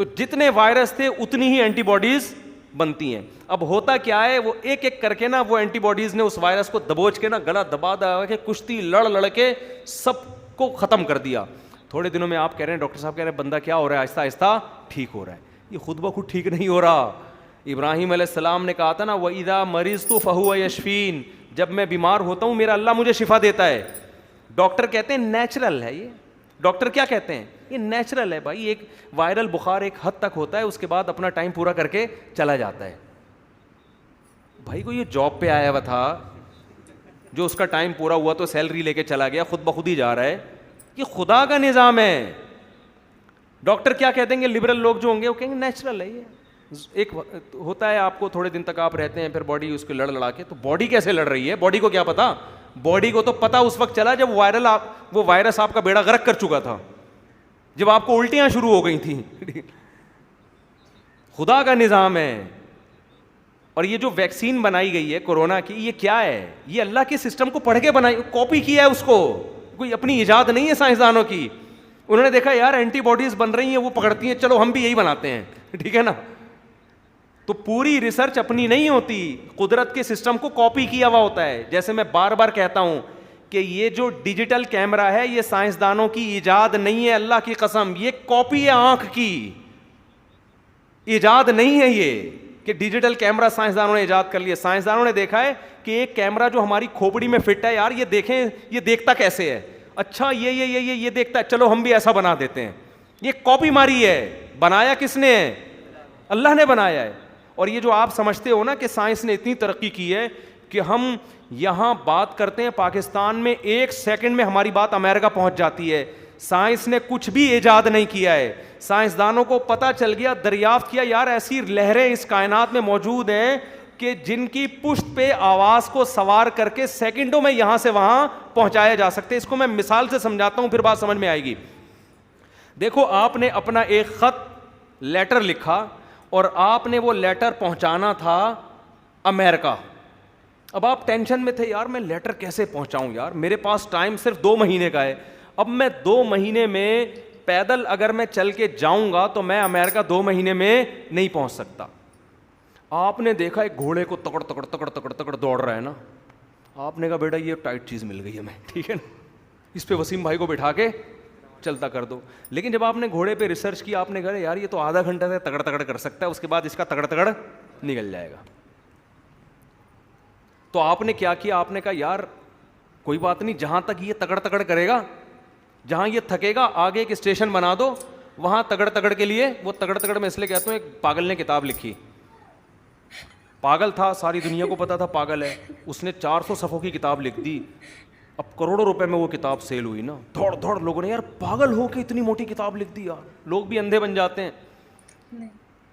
تو جتنے وائرس تھے اتنی ہی اینٹی باڈیز بنتی ہیں. اب ہوتا کیا ہے, وہ ایک ایک کر کے نا وہ اینٹی باڈیز نے اس وائرس کو دبوچ کے نا گلا دبا دبا کے کشتی لڑ کے سب کو ختم کر دیا. تھوڑے دنوں میں آپ کہہ رہے ہیں, ڈاکٹر صاحب کہہ رہے ہیں بندہ کیا ہو رہا ہے, آہستہ آہستہ ٹھیک ہو رہا ہے. یہ خود بخود ٹھیک نہیں ہو رہا. ابراہیم علیہ السلام نے کہا تھا نا, وَإِذَا مَرِضْتُ فَهُوَ يَشْفِينِ, جب میں بیمار ہوتا ہوں میرا اللہ مجھے شفا دیتا ہے. ڈاکٹر کہتے ہیں نیچرل ہے یہ. ڈاکٹر کیا کہتے ہیں, یہ نیچرل ہے بھائی. ایک وائرل بخار ایک حد تک ہوتا ہے, اس کے بعد اپنا ٹائم پورا کر کے چلا جاتا ہے. بھائی کو یہ جاب پہ آیا ہوا تھا, جو اس کا ٹائم پورا ہوا تو سیلری لے کے چلا گیا, خود بخود ہی جا رہا ہے. یہ خدا کا نظام ہے. ڈاکٹر کیا کہہ دیں گے, لبرل لوگ جو ہوں گے وہ کہیں گے نیچرل ہے یہ. ایک ہوتا ہے آپ کو تھوڑے دن تک آپ رہتے ہیں, پھر باڈی اس کو لڑ کے, تو باڈی کیسے لڑ رہی ہے, باڈی کو کیا پتا. باڈی کو تو پتا اس وقت چلا جب وہ وائرس آپ کا بیڑا غرق کر چکا تھا, جب آپ کو الٹیاں شروع ہو گئی تھیں. خدا کا نظام ہے. اور یہ جو ویکسین بنائی گئی ہے کورونا کی, یہ کیا ہے, یہ اللہ کے سسٹم کو پڑھ کے بنائی, کاپی کیا ہے اس کو, کوئی اپنی ایجاد نہیں ہے سائنسدانوں کی. انہوں نے دیکھا یار اینٹی باڈیز بن رہی ہیں, وہ پکڑتی ہیں, چلو ہم بھی یہی بناتے ہیں, ٹھیک ہے نا. تو پوری ریسرچ اپنی نہیں ہوتی, قدرت کے سسٹم کو کاپی کیا ہوا ہوتا ہے. جیسے میں بار بار کہتا ہوں کہ یہ جو ڈیجیٹل کیمرہ ہے یہ سائنسدانوں کی ایجاد نہیں ہے, اللہ کی قسم, یہ کاپی ہے آنکھ کی, ایجاد نہیں ہے یہ کہ ڈیجیٹل کیمرہ سائنسدانوں نے ایجاد کر لیا. سائنسدانوں نے دیکھا ہے کہ ایک کیمرہ جو ہماری کھوپڑی میں فٹ ہے, یار یہ دیکھیں یہ دیکھتا کیسے ہے, اچھا یہ دیکھتا ہے, چلو ہم بھی ایسا بنا دیتے ہیں. یہ کاپی ماری ہے. بنایا کس نے ہے, اللہ نے بنایا ہے. اور یہ جو آپ سمجھتے ہو نا کہ سائنس نے اتنی ترقی کی ہے کہ ہم یہاں بات کرتے ہیں پاکستان میں, ایک سیکنڈ میں ہماری بات امریکہ پہنچ جاتی ہے. سائنس نے کچھ بھی ایجاد نہیں کیا ہے. سائنسدانوں کو پتہ چل گیا, دریافت کیا, یار ایسی لہریں اس کائنات میں موجود ہیں کہ جن کی پشت پہ آواز کو سوار کر کے سیکنڈوں میں یہاں سے وہاں پہنچایا جا سکتے. اس کو میں مثال سے سمجھاتا ہوں, پھر بات سمجھ میں آئے گی. دیکھو, آپ نے اپنا ایک خط لیٹر لکھا اور آپ نے وہ لیٹر پہنچانا تھا امریکہ. اب آپ ٹینشن میں تھے, یار میں لیٹر کیسے پہنچاؤں, یار میرے پاس ٹائم صرف 2 مہینے کا ہے. اب میں 2 مہینے میں پیدل اگر میں چل کے جاؤں گا تو میں امریکہ 2 مہینے میں نہیں پہنچ سکتا. آپ نے دیکھا ایک گھوڑے کو تکڑ دوڑ رہا ہے نا, آپ نے کہا بیٹا یہ ٹائٹ چیز مل گئی ہے ہمیں, ٹھیک ہے نا, اس پہ وسیم بھائی کو بٹھا کے چلتا کر دو. لیکن جب آپ نے گھوڑے پہ ریسرچ کی, آپ نے کہا یار یہ تو آدھا گھنٹہ سے تگڑ کر سکتا ہے, اس کے بعد اس کا تگڑ نکل جائے گا. تو آپ نے کیا کیا, آپ نے کہا یار کوئی بات نہیں, جہاں تک یہ تگڑ کرے گا, جہاں یہ تھکے گا, آگے ایک اسٹیشن بنا دو, وہاں تگڑ کے لیے, وہ تگڑ میں اس لیے کہتا ہوں, ایک پاگل نے کتاب لکھی. پاگل تھا, ساری دنیا کو پتا تھا پاگل ہے, اس نے 400 صفحوں کی کتاب لکھ دی. اب کروڑوں روپے میں وہ کتاب سیل ہوئی نا, دوڑ لوگوں نے, یار پاگل ہو کے اتنی موٹی کتاب لکھ دی یار. لوگ بھی اندھے بن جاتے ہیں.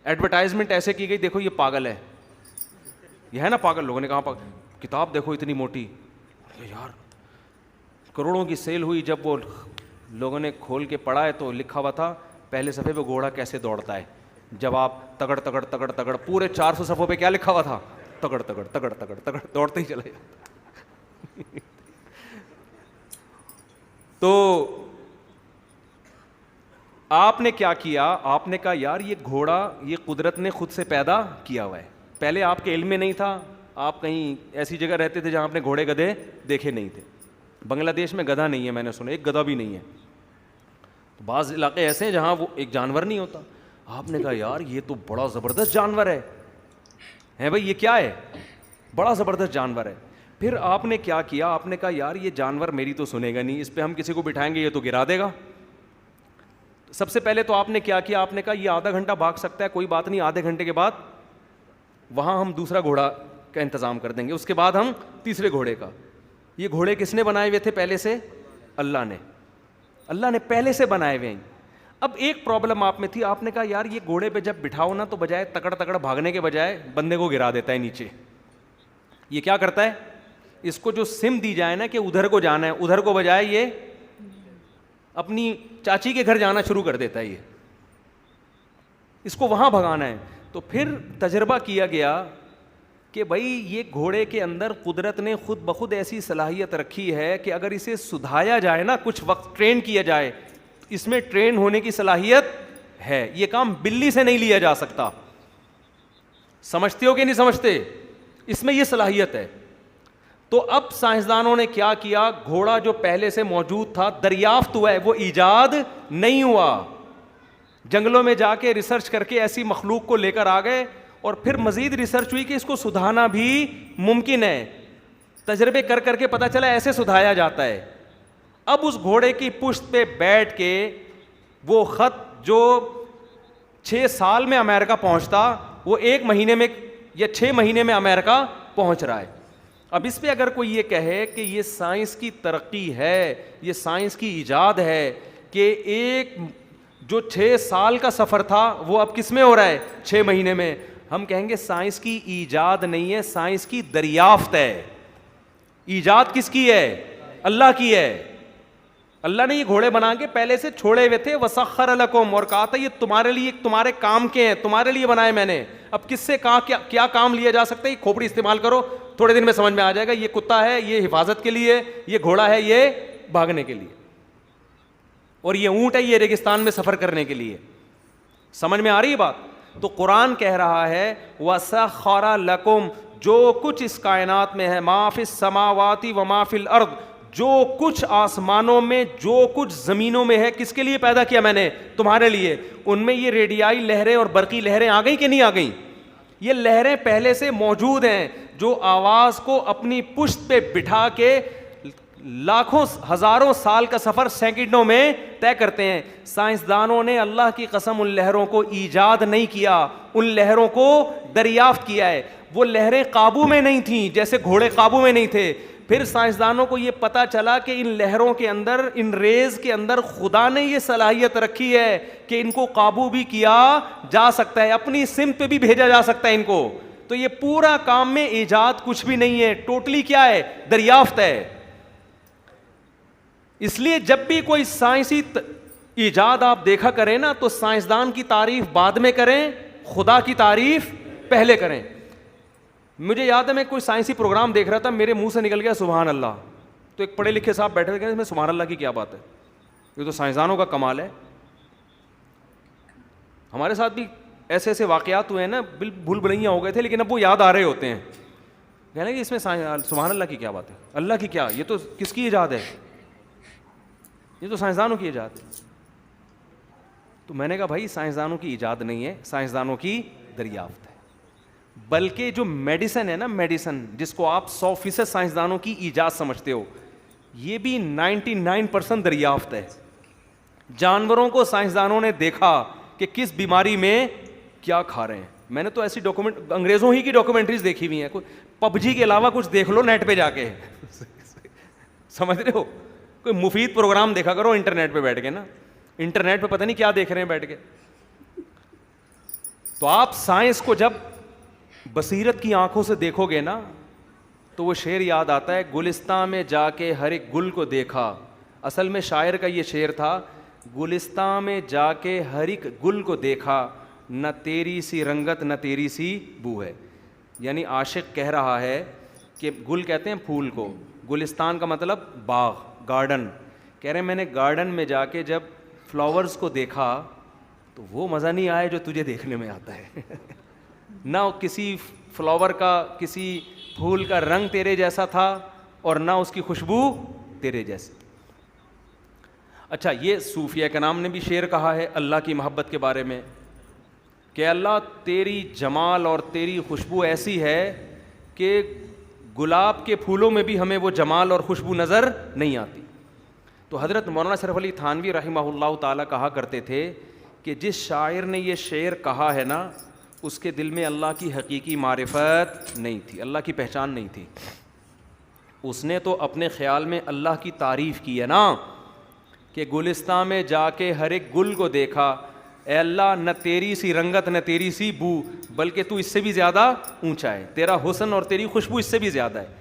ایڈورٹائزمنٹ ایسے کی گئی, دیکھو یہ پاگل ہے, یہ ہے نا پاگل. لوگوں نے کہا کتاب دیکھو اتنی موٹی, یار کروڑوں کی سیل ہوئی. جب وہ لوگوں نے کھول کے پڑھا ہے تو لکھا ہوا تھا پہلے صفحے پہ گھوڑا کیسے دوڑتا ہے. جب آپ تگڑ پورے 400 صفحوں پہ کیا لکھا ہوا تھا, تگڑ دوڑتے ہی چلے جاتا. تو آپ نے کیا کیا, آپ نے کہا یار یہ گھوڑا یہ قدرت نے خود سے پیدا کیا ہوا ہے. پہلے آپ کے علم میں نہیں تھا, آپ کہیں ایسی جگہ رہتے تھے جہاں آپ نے گھوڑے گدھے دیکھے نہیں تھے. بنگلہ دیش میں گدھا نہیں ہے, میں نے سنا, ایک گدھا بھی نہیں ہے. تو بعض علاقے ایسے ہیں جہاں وہ ایک جانور نہیں ہوتا. آپ نے کہا یار یہ تو بڑا زبردست جانور ہے بھائی, یہ کیا ہے, بڑا زبردست جانور ہے. پھر آپ نے کیا کیا, آپ نے کہا یار یہ جانور میری تو سنے گا نہیں, اس پہ ہم کسی کو بٹھائیں گے یہ تو گرا دے گا. سب سے پہلے تو آپ نے کیا کیا, آپ نے کہا یہ آدھا گھنٹہ بھاگ سکتا ہے, کوئی بات نہیں, آدھے گھنٹے کے بعد وہاں ہم دوسرا گھوڑا کا انتظام کر دیں گے, اس کے بعد ہم تیسرے گھوڑے کا. یہ گھوڑے کس نے بنائے ہوئے تھے پہلے سے, اللہ نے پہلے سے بنائے ہوئے ہیں. اب ایک پرابلم آپ میں تھی, آپ نے کہا یار یہ گھوڑے پہ جب بٹھاؤ نا تو بجائے تکڑ بھاگنے کے بجائے بندے کو گرا دیتا ہے نیچے. یہ کیا کرتا ہے, اس کو جو سم دی جائے نا کہ ادھر کو جانا ہے, ادھر کو بجائے یہ اپنی چاچی کے گھر جانا شروع کر دیتا ہے, یہ اس کو وہاں بھگانا ہے. تو پھر تجربہ کیا گیا کہ بھائی یہ گھوڑے کے اندر قدرت نے خود بخود ایسی صلاحیت رکھی ہے کہ اگر اسے سدھایا جائے نا, کچھ وقت ٹرین کیا جائے, اس میں ٹرین ہونے کی صلاحیت ہے. یہ کام بلی سے نہیں لیا جا سکتا. سمجھتے ہو کہ نہیں سمجھتے؟ اس میں یہ صلاحیت ہے. تو اب سائنسدانوں نے کیا کیا, گھوڑا جو پہلے سے موجود تھا دریافت ہوا ہے, وہ ایجاد نہیں ہوا. جنگلوں میں جا کے ریسرچ کر کے ایسی مخلوق کو لے کر آ گئے, اور پھر مزید ریسرچ ہوئی کہ اس کو سدھانا بھی ممکن ہے. تجربے کر کر کے پتہ چلا ایسے سدھایا جاتا ہے. اب اس گھوڑے کی پشت پہ بیٹھ کے وہ خط جو 6 سال میں امریکہ پہنچتا, وہ 1 مہینے میں یا 6 مہینے میں امریکہ پہنچ رہا ہے. اب اس پہ اگر کوئی یہ کہے کہ یہ سائنس کی ترقی ہے, یہ سائنس کی ایجاد ہے, کہ ایک جو 6 سال کا سفر تھا وہ اب کس میں ہو رہا ہے, 6 مہینے میں, ہم کہیں گے سائنس کی ایجاد نہیں ہے, سائنس کی دریافت ہے. ایجاد کس کی ہے؟ اللہ کی ہے. اللہ نے یہ گھوڑے بنا کے پہلے سے چھوڑے ہوئے تھے, وسخر لکم, اور کہا تھا یہ تمہارے لیے, تمہارے کام کے ہیں, تمہارے لیے بنائے میں نے. اب کس سے کہا کیا کام لیا جا سکتا ہے؟ یہ کھوپڑی استعمال کرو, تھوڑے دن میں سمجھ میں آ جائے گا. یہ کتا ہے یہ حفاظت کے لیے, یہ گھوڑا ہے یہ بھاگنے کے لیے, اور یہ اونٹ ہے یہ ریگستان میں سفر کرنے کے لیے. سمجھ میں آ رہی ہے بات؟ تو قرآن کہہ رہا ہے وَسَخَّرَ لَكُمْ, جو کچھ اس کائنات میں ہے, مَا فِي السَّمَاوَاتِ وَمَا فِي الْأَرْضِ, جو کچھ آسمانوں میں جو کچھ زمینوں میں ہے, کس کے لیے پیدا کیا میں نے؟ تمہارے لیے. ان میں یہ ریڈیائی لہریں اور برقی لہریں آ گئیں کہ نہیں آ گئیں؟ یہ لہریں پہلے سے موجود ہیں, جو آواز کو اپنی پشت پہ بٹھا کے لاکھوں ہزاروں سال کا سفر سیکنڈوں میں طے کرتے ہیں. سائنسدانوں نے اللہ کی قسم ان لہروں کو ایجاد نہیں کیا, ان لہروں کو دریافت کیا ہے. وہ لہریں قابو میں نہیں تھیں, جیسے گھوڑے قابو میں نہیں تھے. پھر سائنسدانوں کو یہ پتا چلا کہ ان لہروں کے اندر, ان ریز کے اندر خدا نے یہ صلاحیت رکھی ہے کہ ان کو قابو بھی کیا جا سکتا ہے, اپنی سمت پہ بھی بھیجا جا سکتا ہے ان کو. تو یہ پورا کام میں ایجاد کچھ بھی نہیں ہے, ٹوٹلی کیا ہے؟ دریافت ہے. اس لیے جب بھی کوئی سائنسی ایجاد آپ دیکھا کریں نا, تو سائنسدان کی تعریف بعد میں کریں, خدا کی تعریف پہلے کریں. مجھے یاد ہے میں کوئی سائنسی پروگرام دیکھ رہا تھا, میرے منہ سے نکل گیا سبحان اللہ. تو ایک پڑھے لکھے صاحب بیٹھے تھے, اس میں سبحان اللہ کی کیا بات ہے, یہ تو سائنسدانوں کا کمال ہے. ہمارے ساتھ بھی ایسے ایسے واقعات ہوئے ہیں نا, بھول بھلائیاں ہو گئے تھے, لیکن اب وہ یاد آ رہے ہوتے ہیں. کہنے کہ اس میں سبحان اللہ کی کیا بات ہے, اللہ کی کیا, یہ تو کس کی ایجاد ہے, یہ تو سائنسدانوں کی ایجاد ہے. تو میں نے کہا بھائی سائنسدانوں کی ایجاد نہیں ہے, سائنسدانوں کی دریافت ہے. بلکہ جو میڈیسن ہے نا, میڈیسن جس کو آپ 100% سائنسدانوں کی ایجاد سمجھتے ہو, یہ بھی 99% دریافت ہے. جانوروں کو سائنسدانوں نے دیکھا کہ کس بیماری میں کیا کھا رہے ہیں. میں نے تو ایسی انگریزوں ہی کی ڈاکومنٹریز دیکھی ہوئی ہیں, کوئی PUBG کے علاوہ کچھ دیکھ لو نیٹ پہ جا کے, سمجھ رہے ہو, کوئی مفید پروگرام دیکھا کرو انٹرنیٹ پہ بیٹھ کے نا, انٹرنیٹ پہ پتہ نہیں کیا دیکھ رہے ہیں بیٹھ کے. تو آپ سائنس کو جب بصیرت کی آنکھوں سے دیکھو گے نا, تو وہ شعر یاد آتا ہے, گلستان میں جا کے ہر ایک گل کو دیکھا. اصل میں شاعر کا یہ شعر تھا, گلستان میں جا کے ہر ایک گل کو دیکھا, نہ تیری سی رنگت نہ تیری سی بو ہے. یعنی عاشق کہہ رہا ہے کہ گل کہتے ہیں پھول کو, گلستان کا مطلب باغ, گارڈن. کہہ رہے ہیں میں نے گارڈن میں جا کے جب فلاورز کو دیکھا تو وہ مزہ نہیں آیا جو تجھے دیکھنے میں آتا ہے. نہ کسی فلاور کا, کسی پھول کا رنگ تیرے جیسا تھا, اور نہ اس کی خوشبو تیرے جیسی. اچھا, یہ صوفیہ کرام نے بھی شعر کہا ہے اللہ کی محبت کے بارے میں کہ اللہ تیری جمال اور تیری خوشبو ایسی ہے کہ گلاب کے پھولوں میں بھی ہمیں وہ جمال اور خوشبو نظر نہیں آتی. تو حضرت مولانا اشرف علی تھانوی رحمہ اللہ تعالیٰ کہا کرتے تھے کہ جس شاعر نے یہ شعر کہا ہے نا, اس کے دل میں اللہ کی حقیقی معرفت نہیں تھی, اللہ کی پہچان نہیں تھی. اس نے تو اپنے خیال میں اللہ کی تعریف کی ہے نا کہ گلستان میں جا کے ہر ایک گل کو دیکھا, اے اللہ نہ تیری سی رنگت نہ تیری سی بو, بلکہ تو اس سے بھی زیادہ اونچا ہے, تیرا حسن اور تیری خوشبو اس سے بھی زیادہ ہے.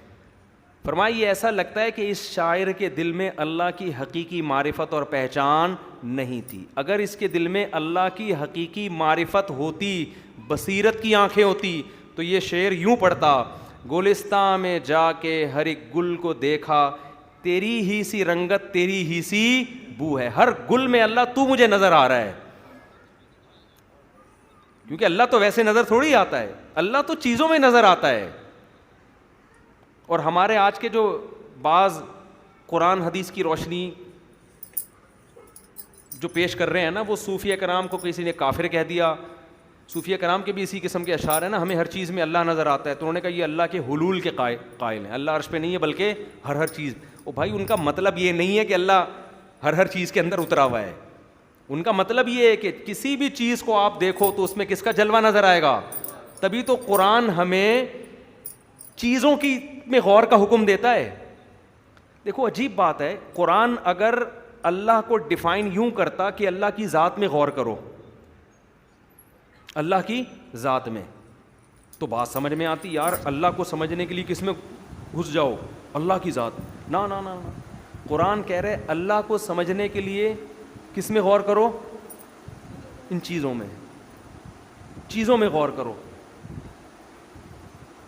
فرمائیے ایسا لگتا ہے کہ اس شاعر کے دل میں اللہ کی حقیقی معرفت اور پہچان نہیں تھی. اگر اس کے دل میں اللہ کی حقیقی معرفت ہوتی, بصیرت کی آنکھیں ہوتی, تو یہ شعر یوں پڑھتا, گلستان میں جا کے ہر ایک گل کو دیکھا, تیری ہی سی رنگت تیری ہی سی بو ہے. ہر گل میں اللہ تو مجھے نظر آ رہا ہے, کیونکہ اللہ تو ویسے نظر تھوڑی آتا ہے, اللہ تو چیزوں میں نظر آتا ہے. اور ہمارے آج کے جو بعض قرآن حدیث کی روشنی جو پیش کر رہے ہیں نا, وہ صوفیہ کرام کو کسی نے کافر کہہ دیا. صوفیہ کرام کے بھی اسی قسم کے اشعار ہیں نا, ہمیں ہر چیز میں اللہ نظر آتا ہے, تو انہوں نے کہا یہ اللہ کے حلول کے قائل ہیں, اللہ عرش پہ نہیں ہے بلکہ ہر چیز. او بھائی, ان کا مطلب یہ نہیں ہے کہ اللہ ہر چیز کے اندر اترا ہوا ہے. ان کا مطلب یہ ہے کہ کسی بھی چیز کو آپ دیکھو تو اس میں کس کا جلوہ نظر آئے گا. تبھی تو قرآن ہمیں چیزوں کی میں غور کا حکم دیتا ہے. دیکھو عجیب بات ہے, قرآن اگر اللہ کو ڈیفائن یوں کرتا کہ اللہ کی ذات میں غور کرو, اللہ کی ذات میں, تو بات سمجھ میں آتی. یار اللہ کو سمجھنے کے لیے کس میں گھس جاؤ, اللہ کی ذات. نا نا نا, قرآن کہہ رہے اللہ کو سمجھنے کے لیے کس میں غور کرو, ان چیزوں میں, چیزوں میں غور کرو.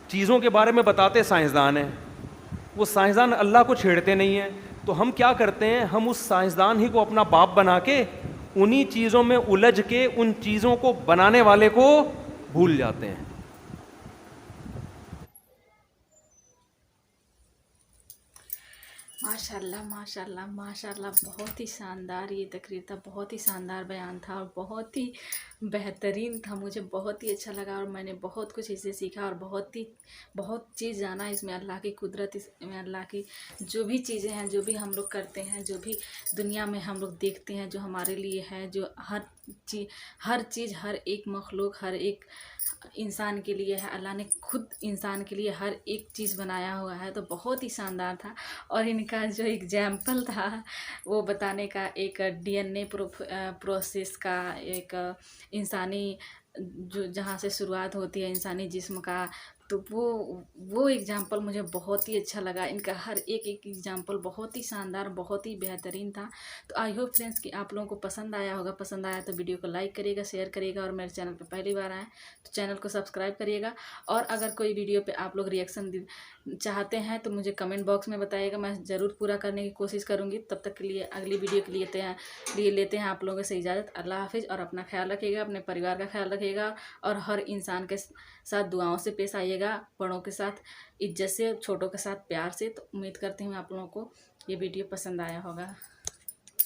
چیزوں کے بارے میں بتاتے سائنسدان ہیں, وہ سائنسدان اللہ کو چھیڑتے نہیں ہیں, تو ہم کیا کرتے ہیں, ہم اس سائنسدان ہی کو اپنا باپ بنا کے انہی چیزوں میں الجھ کے ان چیزوں کو بنانے والے کو بھول جاتے ہیں. ماشاء اللہ ماشاء اللہ ماشاء اللہ, بہت ہی شاندار یہ تقریر تھا, بہت ہی شاندار بیان تھا, اور بہت ہی بہترین تھا. مجھے بہت ہی اچھا لگا, اور میں نے بہت کچھ اس سے سیکھا, اور بہت چیز جانا اس میں اللہ کی قدرت, اس میں اللہ کی جو بھی چیزیں ہیں, جو بھی ہم لوگ کرتے ہیں, جو بھی دنیا میں ہم لوگ دیکھتے ہیں, جو ہمارے لیے ہے, جو ہر چیز ہر ایک مخلوق, ہر ایک انسان کے لیے ہے. اللہ نے خود انسان کے لیے ہر ایک چیز بنایا ہوا ہے. تو بہت ہی شاندار تھا. اور ان کا جو ایگزامپل تھا وہ بتانے کا, ایک ڈی این اے پروسیس کا, ایک انسانی جو جہاں سے شروعات ہوتی ہے انسانی جسم کا, تو وہ ایگزامپل مجھے بہت ہی اچھا لگا. ان کا ہر ایک ایگزامپل بہت ہی شاندار, بہت ہی بہترین تھا. تو آئی ہوپ فرینڈس کہ آپ لوگوں کو پسند آیا ہوگا. پسند آیا تو ویڈیو کو لائک کریے گا, شیئر کریے گا, اور میرے چینل پہ پہلی بار آئیں تو چینل کو سبسکرائب کریے گا. اور اگر کوئی ویڈیو پہ آپ لوگ ریئیکشن چاہتے ہیں تو مجھے کمنٹ باکس میں بتائیے گا, میں ضرور پورا کرنے کی کوشش کروں گی. تب تک کے لیے اگلی ویڈیو کے لیے لیتے ہیں آپ لوگوں سے اجازت. اللہ حافظ, اور اپنا خیال رکھیے گا, اپنے پریوار کا خیال رکھیے گا, اور ہر انسان کے ساتھ دعاؤں سے پیش آئیے گا, بڑوں کے ساتھ عزت سے, چھوٹوں کے ساتھ پیار سے. تو امید کرتی ہوں آپ لوگوں کو یہ ویڈیو پسند آیا ہوگا.